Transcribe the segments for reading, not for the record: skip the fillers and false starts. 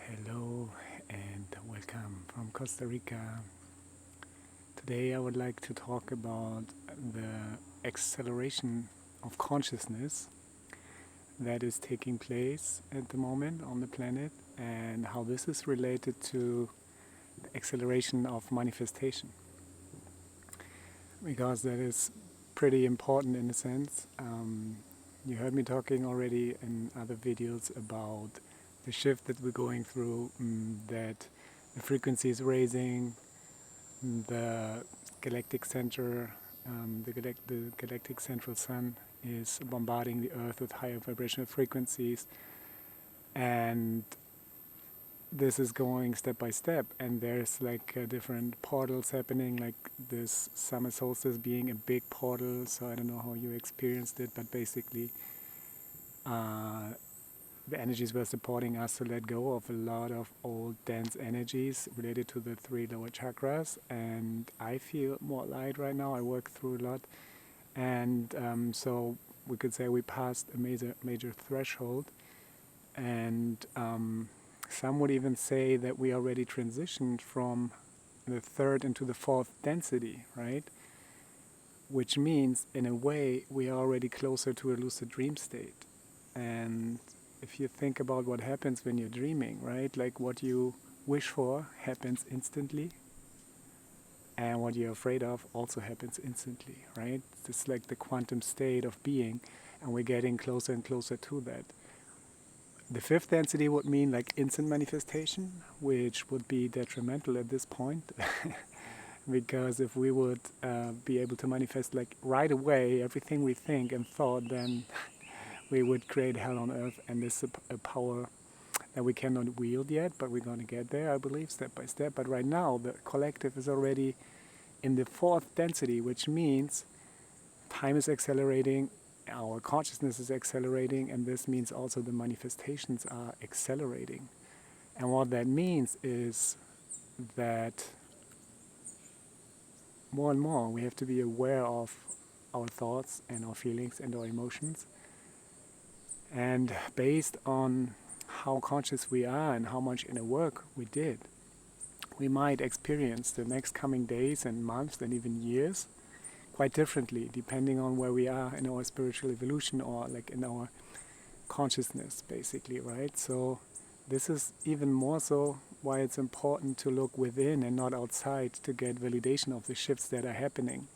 Hello and welcome from Costa Rica. Today I would like to talk about the acceleration of consciousness that is taking place at the moment on the planet and how this is related to the acceleration of manifestation. Because that is pretty important in a sense. You heard me talking already in other videos about the shift that we're going through, that the frequency is raising, the galactic center, the galactic central sun is bombarding the earth with higher vibrational frequencies, and this is going step by step, and there's like different portals happening, like this summer solstice being a big portal. So I don't know how you experienced it, but basically the energies were supporting us to let go of a lot of old dense energies related to the three lower chakras, and I feel more light right now. I work through a lot, and so we could say we passed a major threshold, and some would even say that we already transitioned from the third into the fourth density, right? Which means, in a way, we are already closer to a lucid dream state. And if you think about what happens when you're dreaming, right? Like what you wish for happens instantly, and what you're afraid of also happens instantly, right? It's like the quantum state of being, and we're getting closer and closer to that. The fifth density would mean like instant manifestation, which would be detrimental at this point. Because if we would be able to manifest like right away everything we think and thought, then we would create hell on earth, and this is a power that we cannot wield yet, but we're going to get there, I believe, step by step. But right now, the collective is already in the fourth density, which means time is accelerating, our consciousness is accelerating, and this means also the manifestations are accelerating. And what that means is that more and more we have to be aware of our thoughts and our feelings and our emotions. And based on how conscious we are and how much inner work we did, we might experience the next coming days and months and even years quite differently, depending on where we are in our spiritual evolution or like in our consciousness, basically, right? So this is even more so why it's important to look within and not outside to get validation of the shifts that are happening,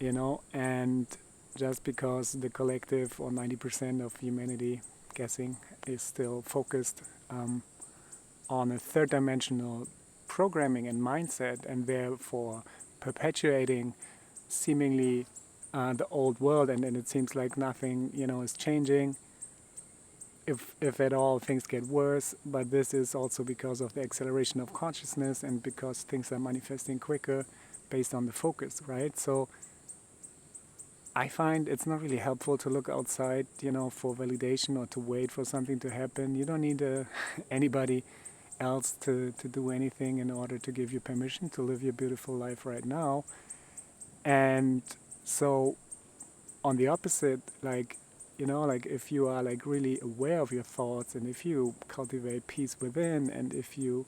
and just because the collective, or 90% of humanity, guessing, is still focused on a third dimensional programming and mindset, and therefore perpetuating seemingly the old world, and then it seems like nothing is changing. If at all, things get worse. But this is also because of the acceleration of consciousness, and because things are manifesting quicker based on the focus, right? So I find it's not really helpful to look outside, for validation or to wait for something to happen. You don't need anybody else to do anything in order to give you permission to live your beautiful life right now. And so on the opposite, like if you are like really aware of your thoughts, and if you cultivate peace within, and if you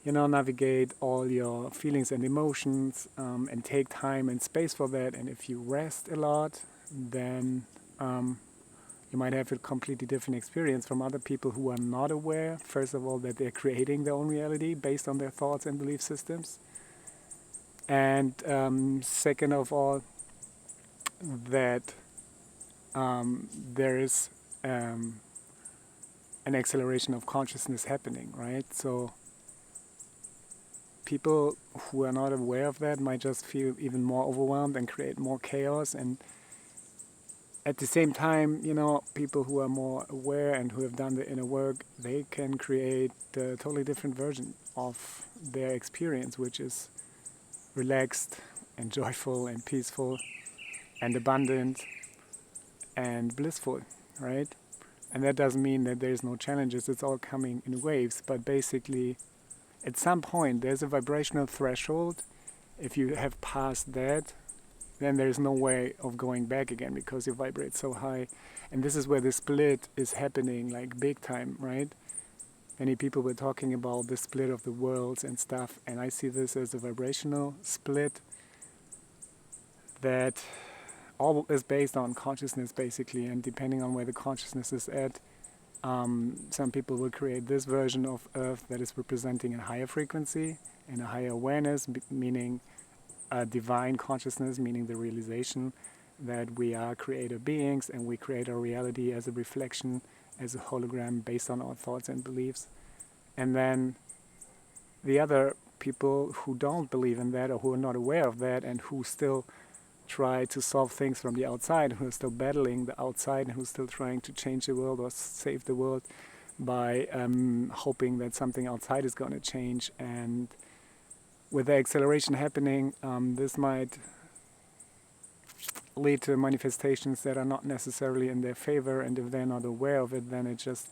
navigate all your feelings and emotions, and take time and space for that, and if you rest a lot, then you might have a completely different experience from other people who are not aware, first of all, that they're creating their own reality based on their thoughts and belief systems. And second of all, that there is an acceleration of consciousness happening, right? So people who are not aware of that might just feel even more overwhelmed and create more chaos. And at the same time, people who are more aware and who have done the inner work, they can create a totally different version of their experience, which is relaxed and joyful and peaceful and abundant and blissful, right? And that doesn't mean that there's no challenges. It's all coming in waves. But basically, at some point, there's a vibrational threshold. If you have passed that, then there's no way of going back again, because you vibrate so high. And this is where the split is happening, like big time, right? many people were talking about the split of the worlds and stuff, and I see this as a vibrational split that all is based on consciousness basically, and depending on where the consciousness is at, some people will create this version of Earth that is representing a higher frequency and a higher awareness, meaning a divine consciousness, meaning the realization that we are creator beings and we create our reality as a reflection, as a hologram based on our thoughts and beliefs. And then the other people who don't believe in that or who are not aware of that and who still try to solve things from the outside, who are still battling the outside and who are still trying to change the world or save the world by hoping that something outside is going to change. And with the acceleration happening, this might lead to manifestations that are not necessarily in their favor, and if they're not aware of it, then it's just,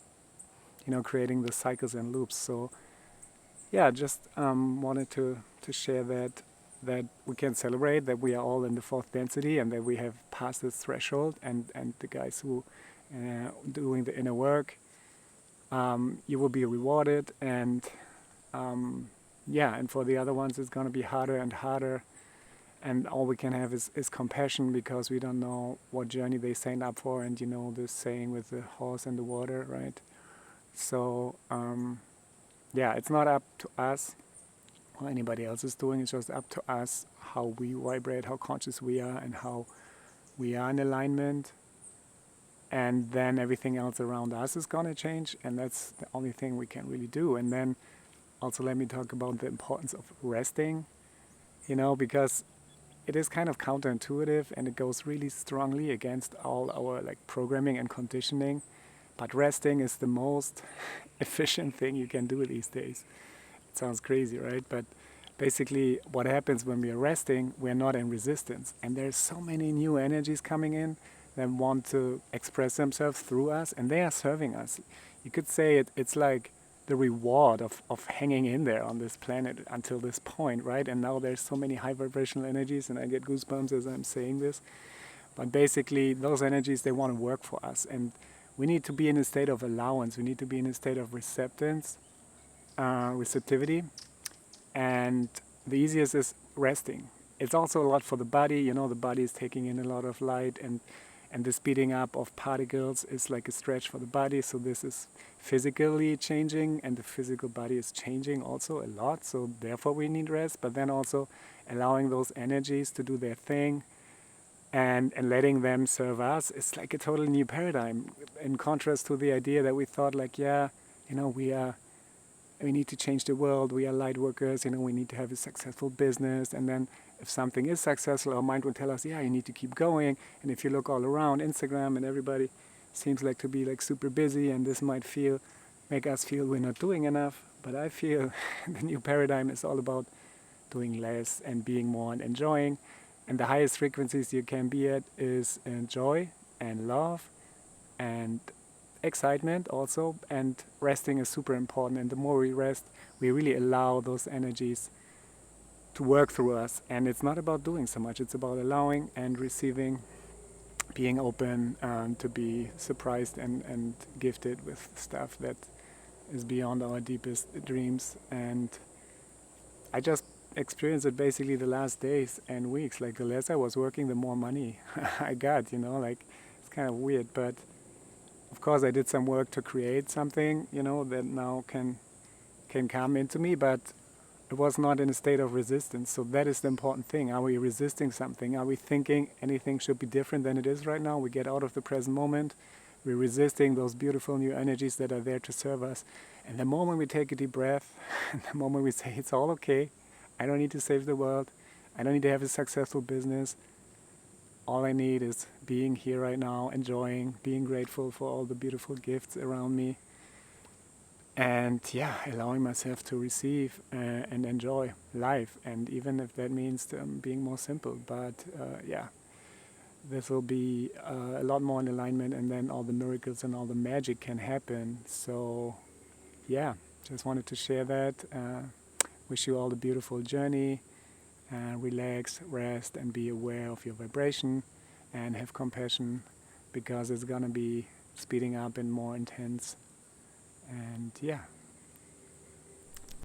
creating the cycles and loops. So yeah, just wanted to share that we can celebrate that we are all in the fourth density and that we have passed this threshold, and the guys who doing the inner work, you will be rewarded, and and for the other ones it's going to be harder and harder, and all we can have is compassion, because we don't know what journey they signed up for, and this saying with the horse and the water, right? So it's not up to us or anybody else is doing. It's just up to us how we vibrate, how conscious we are, and how we are in alignment. And then everything else around us is going to change, and that's the only thing we can really do. And then also let me talk about the importance of resting, because it is kind of counterintuitive and it goes really strongly against all our programming and conditioning. But resting is the most efficient thing you can do these days. Sounds crazy, right? But basically what happens when we are resting, we're not in resistance, and there's so many new energies coming in that want to express themselves through us, and they are serving us. You could say it's like the reward of hanging in there on this planet until this point, right? And now there's so many high vibrational energies, and I get goosebumps as I'm saying this. But basically those energies, they want to work for us, and we need to be in a state of allowance. We need to be in a state of receptivity, and the easiest is resting. It's also a lot for the body. The body is taking in a lot of light, and the speeding up of particles is like a stretch for the body. So this is physically changing, and the physical body is changing also a lot. So therefore we need rest, but then also allowing those energies to do their thing and letting them serve us. It's like a totally new paradigm, in contrast to the idea that we thought we need to change the world, we are light workers, we need to have a successful business, and then if something is successful, our mind will tell us, you need to keep going. And if you look all around Instagram, and everybody seems to be super busy, and this might make us feel we're not doing enough. But I feel the new paradigm is all about doing less and being more and enjoying. And the highest frequencies you can be at is joy and love and excitement also, and resting is super important. And the more we rest, we really allow those energies to work through us. And it's not about doing so much, it's about allowing and receiving, being open to be surprised and gifted with stuff that is beyond our deepest dreams. And I just experienced it basically the last days and weeks. The less I was working, the more money I got, it's kind of weird. But of course I did some work to create something, that now can come into me, but it was not in a state of resistance. So that is the important thing. Are we resisting something? Are we thinking anything should be different than it is right now? We get out of the present moment. We're resisting those beautiful new energies that are there to serve us. And the moment we take a deep breath, and the moment we say it's all okay, I don't need to save the world, I don't need to have a successful business, all I need is being here right now, enjoying, being grateful for all the beautiful gifts around me, and allowing myself to receive and enjoy life. And even if that means being more simple, but this will be a lot more in alignment, and then all the miracles and all the magic can happen. So just wanted to share that. Wish you all a beautiful journey. Relax, rest, and be aware of your vibration, and have compassion, because it's gonna be speeding up and more intense. And